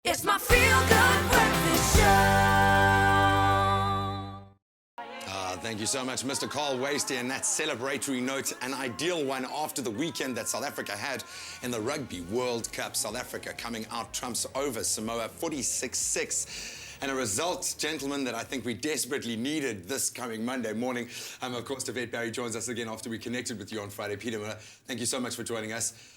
It's my feel-good breakfast show. Thank you so much, Mr. Carl Wasty, and that celebratory note, an ideal one after the weekend that South Africa had in the Rugby World Cup. South Africa coming out trumps over Samoa 46-6. And a result, gentlemen, that I think we desperately needed this coming Monday morning. Of course, David Barry joins us again after we connected with you on Friday. Peter Miller, thank you so much for joining us.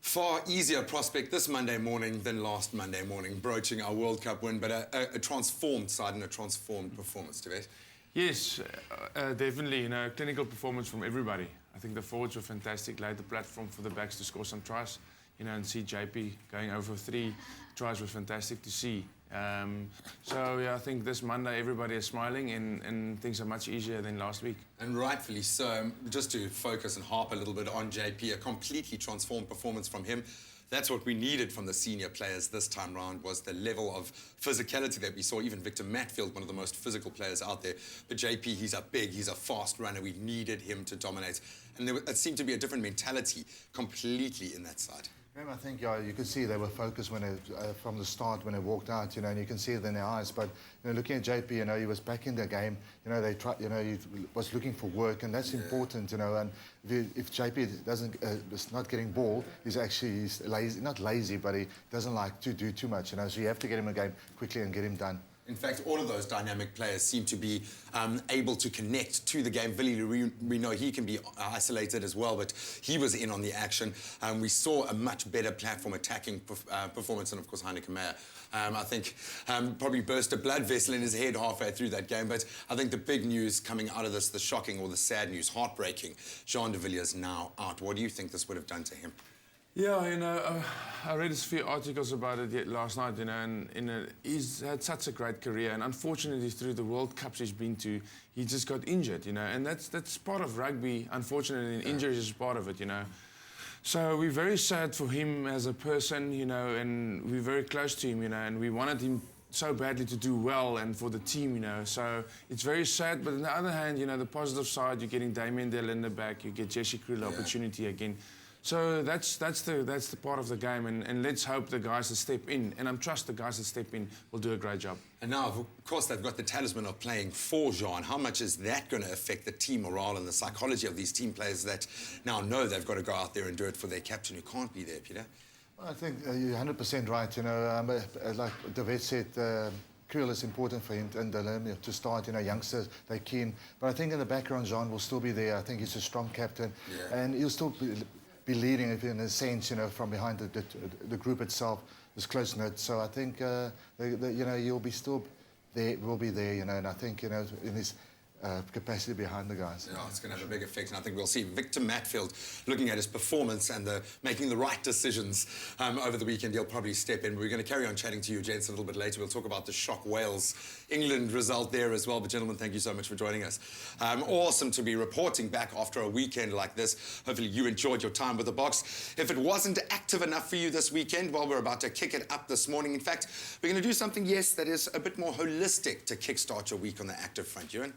Far easier prospect this Monday morning than last Monday morning, broaching our World Cup win, but a transformed side and a transformed performance, David. Yes, definitely. Clinical performance from everybody. I think the forwards were fantastic, laid the platform for the backs to score some tries. And see JP going over 3 tries was fantastic to see. So, yeah, I think this Monday everybody is smiling and things are much easier than last week. And rightfully so. Just to focus and harp a little bit on JP, a completely transformed performance from him. That's what we needed from the senior players this time round, was the level of physicality that we saw. Even Victor Matfield, one of the most physical players out there. But JP, he's a fast runner. We needed him to dominate. And it seemed to be a different mentality completely in that side. I think you could see they were focused when from the start when they walked out, and you can see it in their eyes. But looking at JP, he was back in the game. They tried, he was looking for work, and that's important. And if JP is not getting ball, he's lazy, not lazy, but he doesn't like to do too much. So you have to get him a game quickly and get him done. In fact, all of those dynamic players seem to be able to connect to the game. Billy, we know he can be isolated as well, but he was in on the action. We saw a much better platform attacking performance, and of course, Heineke Meyer. I think probably burst a blood vessel in his head halfway through that game. But I think the big news coming out of this, the shocking or the sad news, heartbreaking, Jean de Villiers now out. What do you think this would have done to him? Yeah, I read a few articles about it last night, and he's had such a great career, and unfortunately through the World Cups he's been to, he just got injured, and that's part of rugby, unfortunately, and injuries is part of it, So we're very sad for him as a person, and we're very close to him, and we wanted him so badly to do well and for the team, So it's very sad, but on the other hand, the positive side, you're getting Damien Delinde back, you get Jesse Kriel opportunity again. So that's the part of the game, and let's hope the guys that step in, and I trust the guys that step in will do a great job. And now, of course, they've got the talisman of playing for Jean. How much is that going to affect the team morale and the psychology of these team players that now know they've got to go out there and do it for their captain who can't be there, Peter? Well, I think you're 100% right. Like David said, Kriel is important for him and to start. Youngsters, they're keen. But I think in the background, Jean will still be there. I think he's a strong captain, and he'll still be leading it in a sense, from behind the group itself, is close-knit. So I think, you'll be still there, will be there, and I think, in his capacity behind the guys. Yeah, it's going to have a big effect, and I think we'll see Victor Matfield looking at his performance and making the right decisions over the weekend. He'll probably step in. We're going to carry on chatting to you, gents, a little bit later. We'll talk about the shock Wales-England result there as well. But, gentlemen, thank you so much for joining us. Awesome to be reporting back after a weekend like this. Hopefully you enjoyed your time with the Boks. If it wasn't active enough for you this weekend, well, we're about to kick it up this morning. In fact, we're going to do something, yes, that is a bit more holistic to kickstart your week on the active front. Ewan?